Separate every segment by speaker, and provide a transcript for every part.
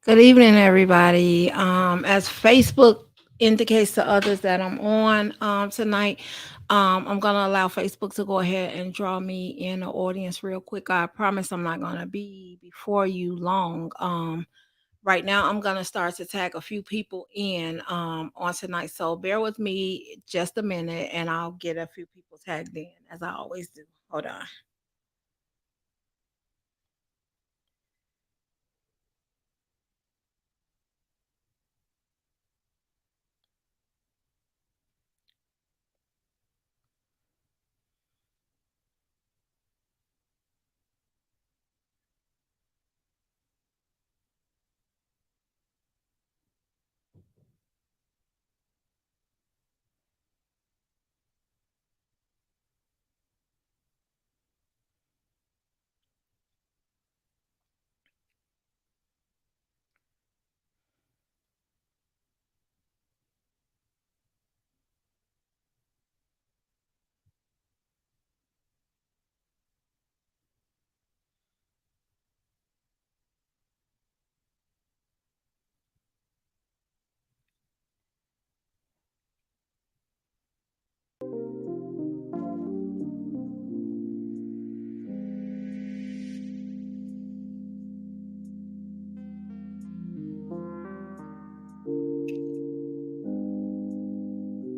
Speaker 1: Good evening, everybody. As Facebook indicates to others that I'm on tonight, I'm going to allow Facebook to go ahead and draw me in the audience real quick. I promise I'm not going to be before you long. Right now, I'm going to start to tag a few people in on tonight. So bear with me just a minute and I'll get a few people tagged in as I always do. Hold on.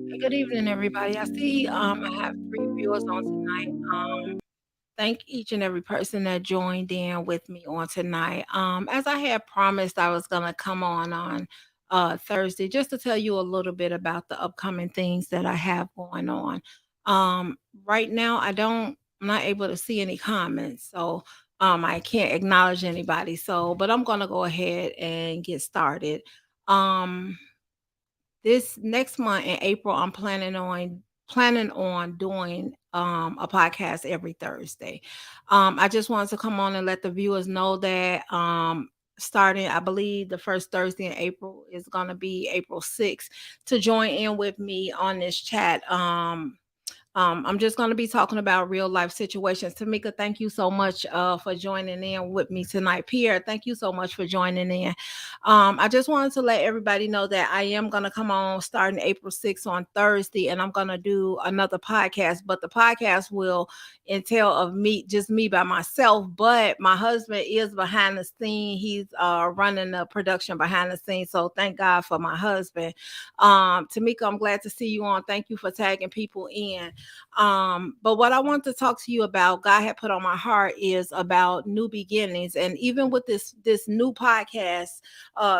Speaker 1: Hey, good evening, everybody. I see I have three viewers on tonight. Thank each and every person that joined in with me on tonight. As I had promised, I was gonna come on Thursday just to tell you a little bit about the upcoming things that I have going on. Right now, I'm not able to see any comments, so I can't acknowledge anybody. So, but I'm gonna go ahead and get started. Um, this next month in April, I'm planning on doing a podcast every Thursday. I just wanted to come on and let the viewers know that starting, I believe the first Thursday in April is going to be April 6th to join in with me on this chat. I'm just going to be talking about real life situations. Tamika, thank you so much for joining in with me tonight. Pierre, thank you so much for joining in. I just wanted to let everybody know that I am going to come on starting April 6th on Thursday, and I'm going to do another podcast. But the podcast will entail of me, just me by myself. But my husband is behind the scene. He's running the production behind the scenes. So thank God for my husband. Tamika, I'm glad to see you on. Thank you for tagging people in. But what I want to talk to you about, God had put on my heart, is about new beginnings. And even with this new podcast,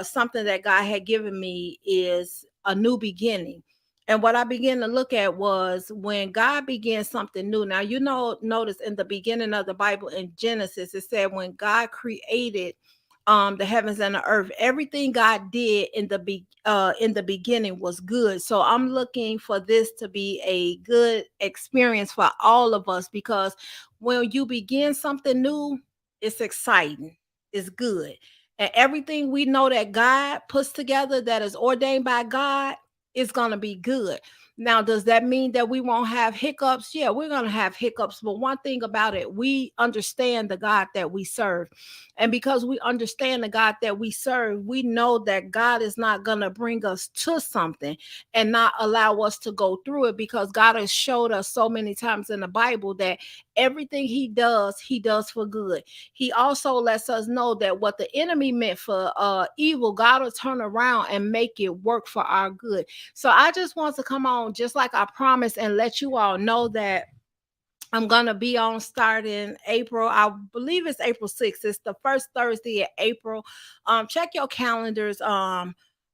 Speaker 1: something that God had given me is a new beginning. And what I began to look at was when God began something new. Now, notice in the beginning of the Bible in Genesis, it said when God created the heavens and the earth, everything God did in the beginning was good. So I'm looking for this to be a good experience for all of us, because when you begin something new, it's exciting, it's good. And everything we know that God puts together that is ordained by God is going to be good. Now, does that mean that we won't have hiccups? Yeah, we're going to have hiccups. But one thing about it, we understand the God that we serve. And because we understand the God that we serve, we know that God is not going to bring us to something and not allow us to go through it, because God has showed us so many times in the Bible that everything he does for good. He also lets us know that what the enemy meant for evil, God will turn around and make it work for our good. So I just want to come on, just like I promised, and let you all know that I'm gonna be on starting April. I believe it's April 6th. It's the first Thursday in April. Check your calendars.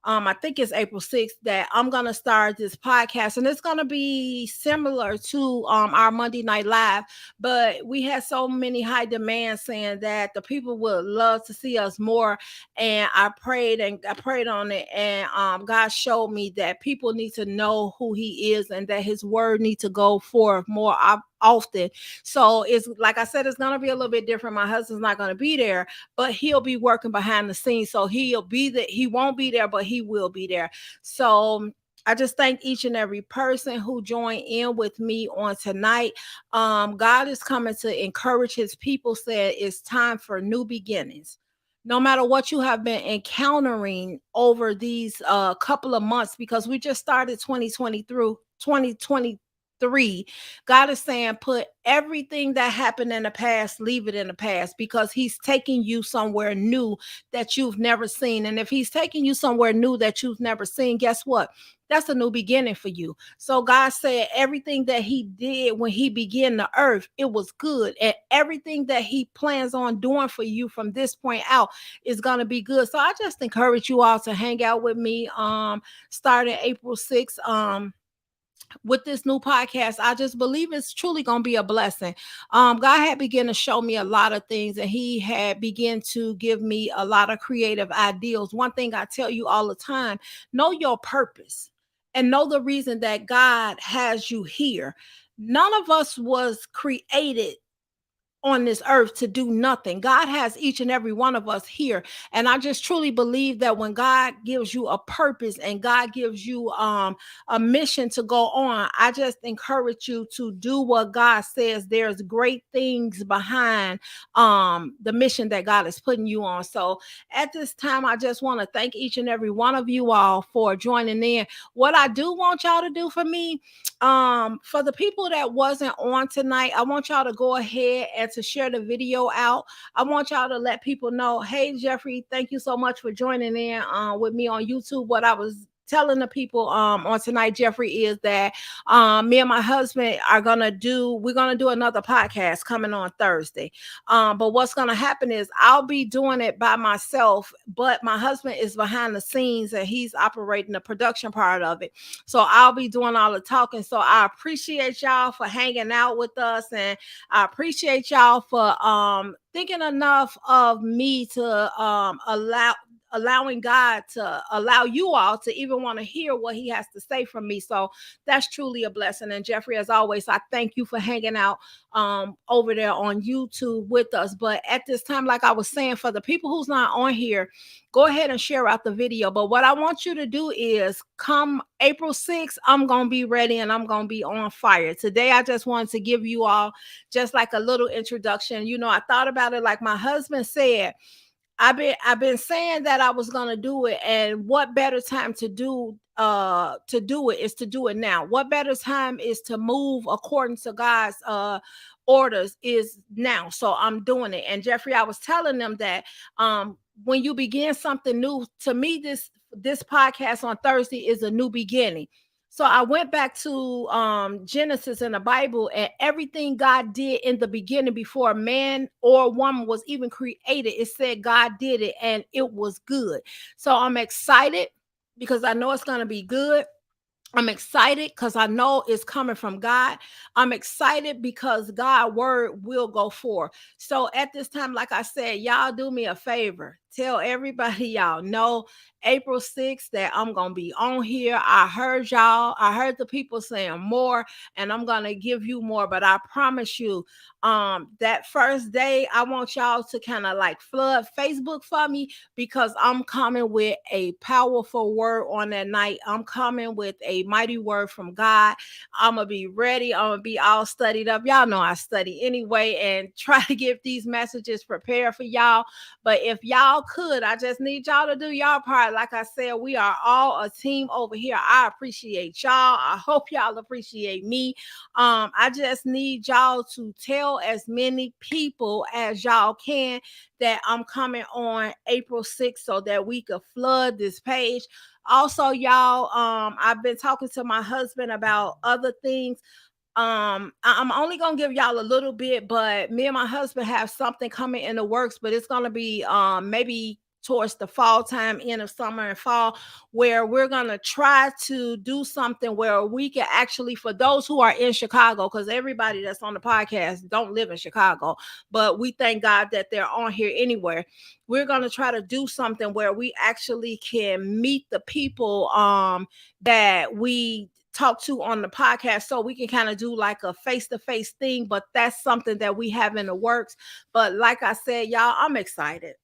Speaker 1: I think it's April 6th that I'm gonna start this podcast, and it's gonna be similar to our Monday Night Live. But we had so many high demands saying that the people would love to see us more, and I prayed on it, and God showed me that people need to know who He is and that His word need to go forth more often. So it's like I said, it's gonna be a little bit different. My husband's not gonna be there, but he'll be working behind the scenes. So he'll be there. He won't be there, but he will be there. So I just thank each and every person who joined in with me on tonight. God is coming to encourage his people, said it's time for new beginnings. no matter what you have been encountering over these couple of months, because we just started 2020 through 2023. God is saying put everything that happened in the past, leave it in the past, because he's taking you somewhere new that you've never seen. And if he's taking you somewhere new that you've never seen, guess what? That's a new beginning for you. So God said everything that he did when he began the earth, it was good. And everything that he plans on doing for you from this point out is going to be good. So I just encourage you all to hang out with me starting April 6th. With this new podcast, I just believe it's truly gonna be a blessing. God had begun to show me a lot of things, and he had begun to give me a lot of creative ideals. One thing I tell you all the time: know your purpose and know the reason that God has you here. None of us was created on this earth to do nothing. God has each and every one of us here. And I just truly believe that when God gives you a purpose and God gives you a mission to go on, I just encourage you to do what God says. There's great things behind the mission that God is putting you on. So at this time, I just want to thank each and every one of you all for joining in. What I do want y'all to do for me, for the people that wasn't on tonight, I want y'all to go ahead and to share the video out. I want y'all to let people know, hey Jeffrey, thank you so much for joining in with me on YouTube. What I was telling the people on tonight, Jeffrey, is that me and my husband we're gonna do another podcast coming on Thursday. But what's gonna happen is I'll be doing it by myself, but my husband is behind the scenes and he's operating the production part of it. So I'll be doing all the talking. So I appreciate y'all for hanging out with us, and I appreciate y'all for thinking enough of me to allowing God to allow you all to even want to hear what he has to say from me. So that's truly a blessing. And Jeffrey, as always, I thank you for hanging out over there on YouTube with us. But at this time, like I was saying, for the people who's not on here, go ahead and share out the video. But what I want you to do is come April 6th, I'm going to be ready and I'm going to be on fire. Today, I just wanted to give you all just like a little introduction. You know, I thought about it like my husband said. I've been saying that I was gonna do it, and what better time to do it is to do it now. What better time is to move according to God's orders is now. So I'm doing it. And Jeffrey, I was telling them that when you begin something new, to me, this podcast on Thursday is a new beginning. So I went back to Genesis in the Bible, and everything God did in the beginning before man or woman was even created, it said God did it and it was good. So I'm excited because I know it's going to be good. I'm excited because I know it's coming from God. I'm excited because God's word will go forth. So at this time, like I said, y'all do me a favor. Tell everybody y'all know April 6th that I'm going to be on here. I heard y'all. I heard the people saying more, and I'm going to give you more. But I promise you, that first day, I want y'all to kind of like flood Facebook for me, because I'm coming with a powerful word on that night. I'm coming with a mighty word from God. I'm going to be ready. I'm going to be all studied up. Y'all know I study anyway and try to get these messages prepared for y'all. But if y'all could, I just need y'all to do y'all part. Like I said, we are all a team over here. I appreciate y'all. I hope y'all appreciate me. I just need y'all to tell as many people as y'all can that I'm coming on April 6th so that we could flood this page. Also, y'all, I've been talking to my husband about other things. I'm only gonna give y'all a little bit, but me and my husband have something coming in the works, but it's gonna be maybe towards the fall time, end of summer and fall, where we're gonna try to do something where we can actually, for those who are in Chicago, because everybody that's on the podcast don't live in Chicago, but we thank God that they're on here anywhere. We're gonna try to do something where we actually can meet the people that we talk to on the podcast, so we can kind of do like a face-to-face thing. But that's something that we have in the works. But like I said, y'all, I'm excited.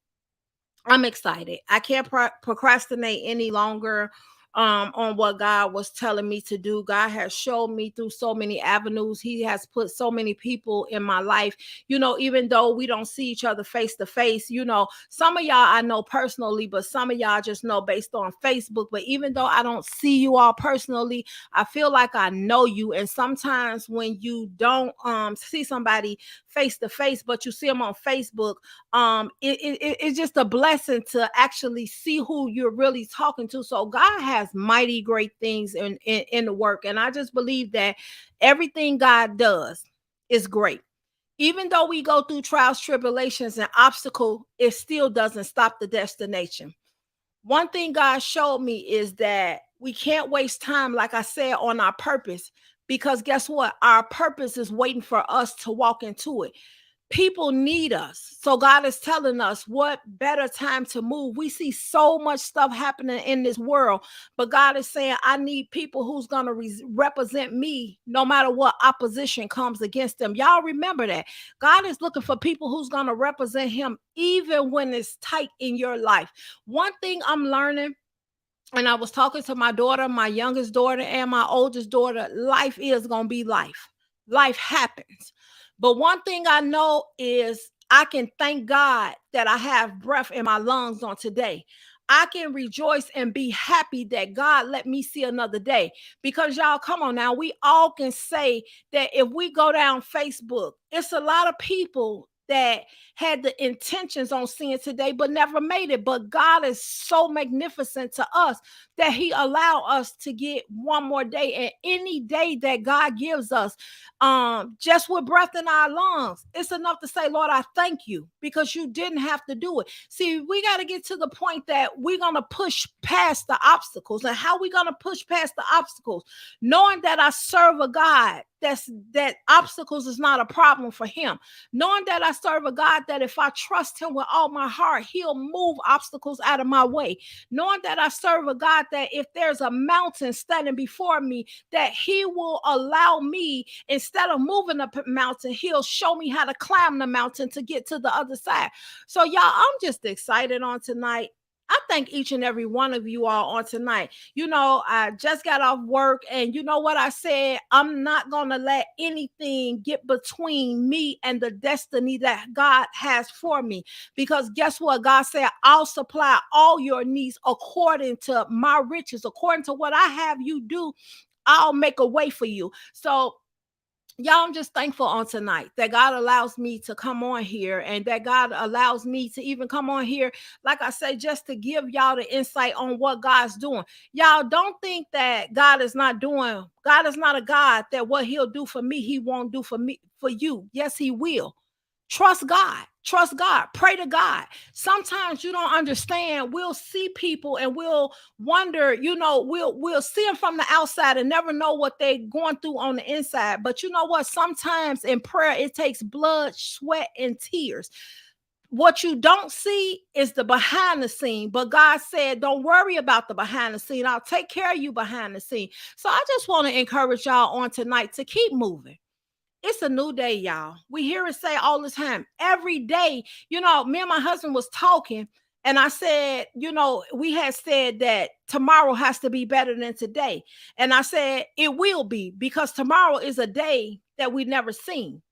Speaker 1: I can't procrastinate any longer. on what God was telling me to do. God has showed me through so many avenues. He has put so many people in my life, even though we don't see each other face to face. Some of y'all I know personally, but some of y'all just know based on Facebook. But even though I don't see you all personally, I feel like I know you. And sometimes when you don't see somebody face to face, but you see them on Facebook, it's just a blessing to actually see who you're really talking to. So God has mighty great things in the work, and I just believe that everything God does is great. Even though we go through trials, tribulations, and obstacles, it still doesn't stop the destination. One thing God showed me is that we can't waste time, like I said, on our purpose, because guess what? Our purpose is waiting for us to walk into it. People need us. So God is telling us what better time to move. We see so much stuff happening in this world, but God is saying, I need people who's going to represent me no matter what opposition comes against them. Y'all remember that. God is looking for people who's going to represent him even when it's tight in your life. One thing I'm learning, and I was talking to my daughter, my youngest daughter, and my oldest daughter, life is going to be life. Life happens. But one thing I know is I can thank God that I have breath in my lungs on today. I can rejoice and be happy that God let me see another day. Because y'all, come on now, we all can say that if we go down Facebook, it's a lot of people that had the intentions on seeing today but never made it. But God is so magnificent to us that he allowed us to get one more day. And any day that God gives us, just with breath in our lungs, it's enough to say, Lord, I thank you, because you didn't have to do it. See, we got to get to the point that we're going to push past the obstacles. And how we going to push past the obstacles? Knowing that I serve a God that obstacles is not a problem for him. Knowing that I serve a God that if I trust him with all my heart, he'll move obstacles out of my way. Knowing that I serve a God that if there's a mountain standing before me, that he will allow me, instead of moving the mountain, he'll show me how to climb the mountain to get to the other side. So y'all, I'm just excited on tonight. I thank each and every one of you all on tonight. I just got off work, and you know what I said? I'm not going to let anything get between me and the destiny that God has for me. Because guess what? God said, I'll supply all your needs according to my riches, according to what I have you do. I'll make a way for you. So y'all, I'm just thankful on tonight that God allows me to come on here, and that God allows me to even come on here, like I say, just to give y'all the insight on what God's doing. Y'all don't think that God is not a God that what he'll do for me, he won't do for you. Yes, he will. Trust God. Trust God. Pray to God. Sometimes you don't understand. We'll see people and we'll wonder, we'll see them from the outside and never know what they're going through on the inside. But you know what? Sometimes in prayer, it takes blood, sweat, and tears. What you don't see is the behind the scene. But God said, don't worry about the behind the scene. I'll take care of you behind the scene. So I just want to encourage y'all on tonight to keep moving. It's a new day, y'all. We hear it say all the time, every day. Me and my husband was talking, and I said, we had said that tomorrow has to be better than today. And I said, it will be, because tomorrow is a day that we've never seen.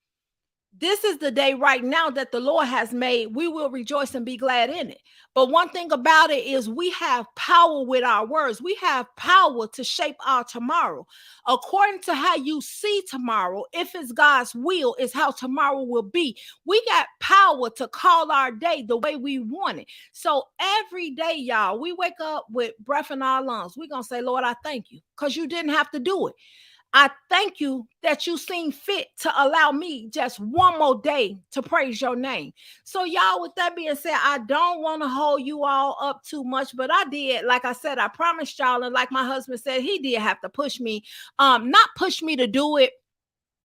Speaker 1: This is the day right now that the Lord has made. We will rejoice and be glad in it. But one thing about it is we have power with our words. We have power to shape our tomorrow. According to how you see tomorrow, if it's God's will, is how tomorrow will be. We got power to call our day the way we want it. So every day, y'all, we wake up with breath in our lungs. We're going to say, Lord, I thank you, because you didn't have to do it. I thank you that you seem fit to allow me just one more day to praise your name. So y'all, with that being said, I don't want to hold you all up too much, but I did. Like I said, I promised y'all. And like my husband said, he did have to push me, not push me to do it,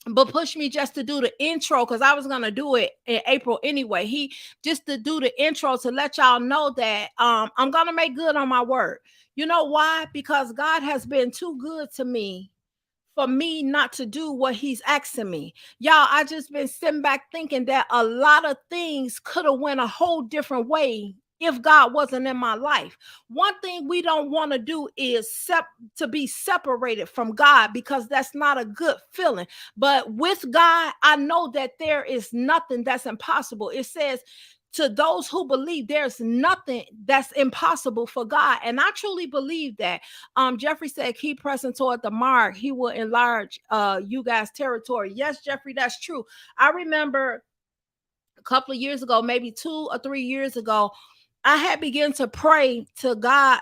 Speaker 1: but push me just to do the intro, because I was going to do it in April anyway. He just to do the intro to let y'all know that I'm going to make good on my word. You know why? Because God has been too good to me for me not to do what he's asking me. Y'all, I just been sitting back thinking that a lot of things could have went a whole different way if God wasn't in my life. One thing we don't want to do is to be separated from God, because that's not a good feeling. But with God, I know that there is nothing that's impossible. It says, to those who believe, there's nothing that's impossible for God. And I truly believe that. Jeffrey said, keep pressing toward the mark. He will enlarge you guys' territory. Yes, Jeffrey, that's true. I remember a couple of years ago, maybe 2 or 3 years ago, I had begun to pray to God,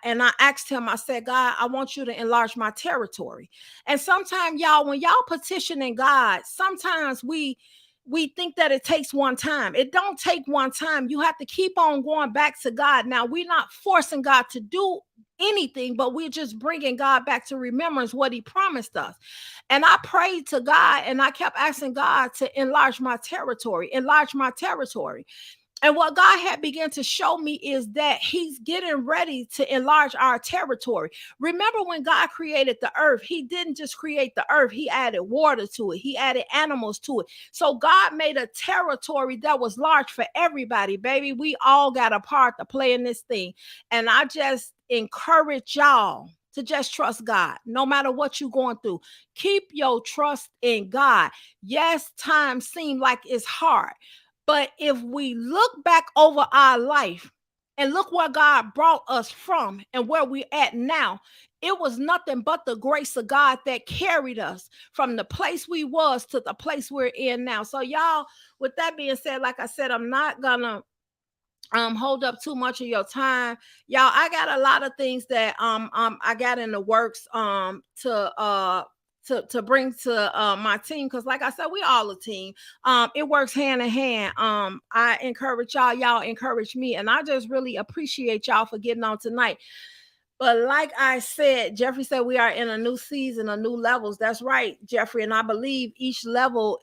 Speaker 1: and I asked him, I said, God, I want you to enlarge my territory. And sometimes, y'all, when y'all petitioning God, sometimes we think that it takes one time. It don't take one time. You have to keep on going back to God. Now, we're not forcing God to do anything, but we're just bringing God back to remembrance what he promised us. And I prayed to God, and I kept asking God to enlarge my territory, enlarge my territory. And what God had begun to show me is that he's getting ready to enlarge our territory. Remember, when God created the earth, he didn't just create the earth. He added water to it. He added animals to it. So God made a territory that was large for everybody, baby. We all got a part to play in this thing. And I just encourage y'all to just trust God. No matter what you're going through, keep your trust in God. Yes, times seem like it's hard. But if we look back over our life and look where God brought us from and where we're at now, it was nothing but the grace of God that carried us from the place we was to the place we're in now. So y'all, with that being said, like I said, I'm not gonna hold up too much of your time. Y'all, I got a lot of things that I got in the works to bring to my team, because like I said, we all a team. It works hand in hand. I encourage y'all encourage me, and I just really appreciate y'all for getting on tonight. But like I said, Jeffrey said we are in a new season, a new levels. That's right, Jeffrey. And I believe each level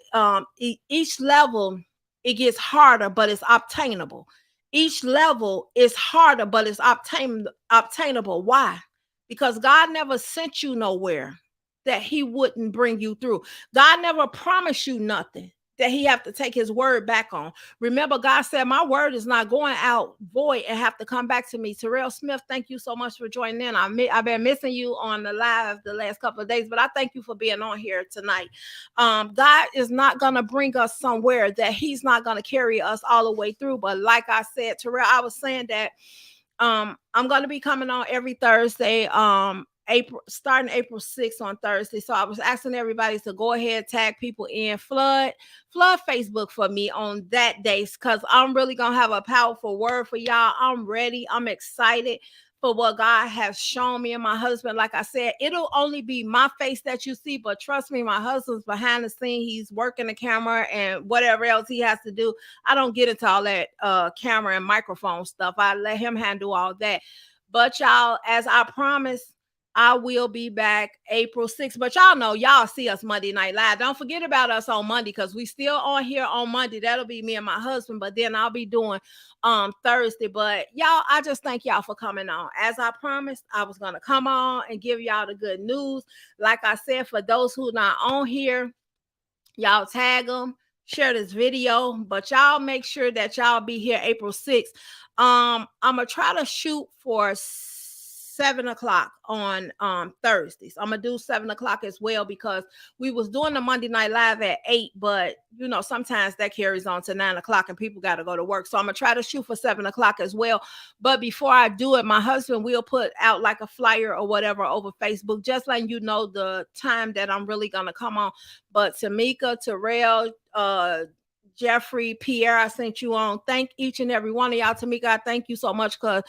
Speaker 1: it gets harder, but it's obtainable. Each level is harder, but it's obtainable. Why? Because God never sent you nowhere that he wouldn't bring you through. God never promised you nothing that he have to take his word back on. Remember, God said, my word is not going out void and have to come back to me. Terrell Smith, thank you so much for joining in. I've been missing you on the live the last couple of days, but I thank you for being on here tonight. God is not going to bring us somewhere that he's not going to carry us all the way through. But like I said, Terrell, I was saying that I'm going to be coming on every Thursday. Starting April 6th on Thursday. So I was asking everybody to go ahead, tag people in, flood Facebook for me on that day, because I'm really gonna have a powerful word for y'all. I'm ready. I'm excited for what God has shown me and my husband. Like I said, it'll only be my face that you see, but trust me, my husband's behind the scene. He's working the camera and whatever else he has to do. I don't get into all that camera and microphone stuff. I let him handle all that. But y'all, as I promised, I will be back April 6th. But y'all know, y'all see us Monday Night Live. Don't forget about us on Monday, because we still on here on Monday. That'll be me and my husband. But then I'll be doing Thursday. But y'all, I just thank y'all for coming on. As I promised, I was going to come on and give y'all the good news. Like I said, for those who not on here, y'all tag them, share this video. But y'all make sure that y'all be here April 6th. I'm going to try to shoot for 7:00 on Thursdays. I'm gonna do 7:00 as well, because we was doing the Monday Night Live at 8, but you know, sometimes that carries on to 9:00 and people got to go to work. So I'm gonna try to shoot for 7:00 as well. But before I do it, my husband will put out like a flyer or whatever over Facebook, just letting you know the time that I'm really gonna come on. But Tamika, Terrell, Jeffrey, Pierre, I sent you on. Thank each and every one of y'all. Tamika, I thank you so much for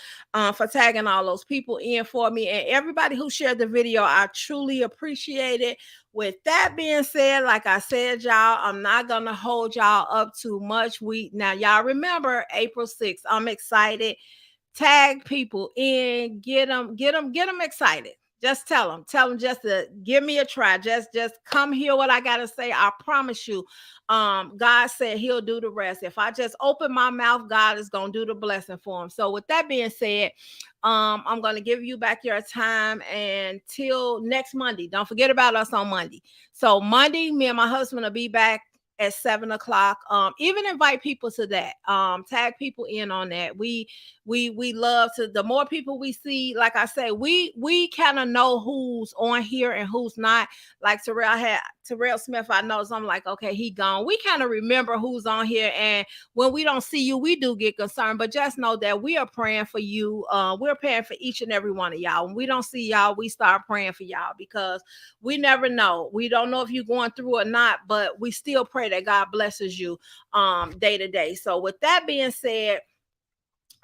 Speaker 1: tagging all those people in for me, and everybody who shared the video. I truly appreciate it. With that being said, like I said, y'all, I'm not gonna hold y'all up too much. Now y'all remember April 6th. I'm excited. Tag people in, get them excited. Just tell them just to give me a try. Just come hear what I gotta say. I promise you, God said he'll do the rest. If I just open my mouth, God is gonna do the blessing for him. So with that being said, I'm gonna give you back your time until next Monday. Don't forget about us on Monday. So Monday, me and my husband will be back at 7 o'clock. Even invite people to that. Tag people in on that. We love to, the more people we see, like I say, we kind of know who's on here and who's not. Like Terrell Smith, I know, so I'm like, okay, he gone. We kind of remember who's on here, and when we don't see you, we do get concerned. But just know that we are praying for you. We're praying for each and every one of y'all. When we don't see y'all, we start praying for y'all, because we never know. We don't know if you're going through or not, but we still pray that God blesses you day to day. So with that being said,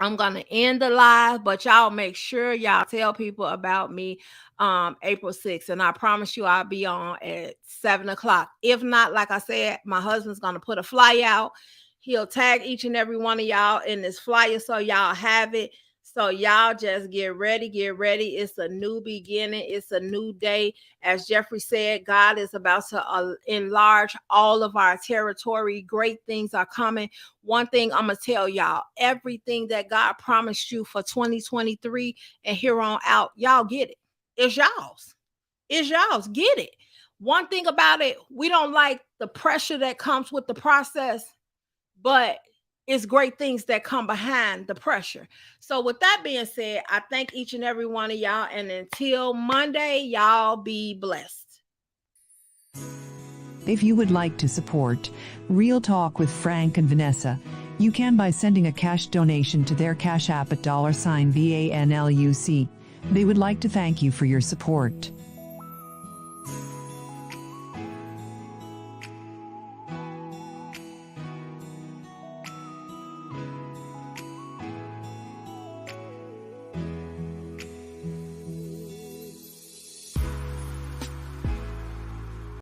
Speaker 1: I'm going to end the live, but y'all make sure y'all tell people about me April 6th. And I promise you I'll be on at 7 o'clock. If not, like I said, my husband's going to put a flyer out. He'll tag each and every one of y'all in this flyer so y'all have it. So y'all just get ready, get ready. It's a new beginning. It's a new day. As Jeffrey said, God is about to enlarge all of our territory. Great things are coming. One thing I'm going to tell y'all, everything that God promised you for 2023 and here on out, y'all get it. It's y'all's. It's y'all's. Get it. One thing about it, we don't like the pressure that comes with the process, but it's great things that come behind the pressure. So with that being said, I thank each and every one of y'all. And until Monday, y'all be blessed.
Speaker 2: If you would like to support Real Talk with Frank and Vanessa, you can by sending a cash donation to their Cash App at $VANLUC. They would like to thank you for your support.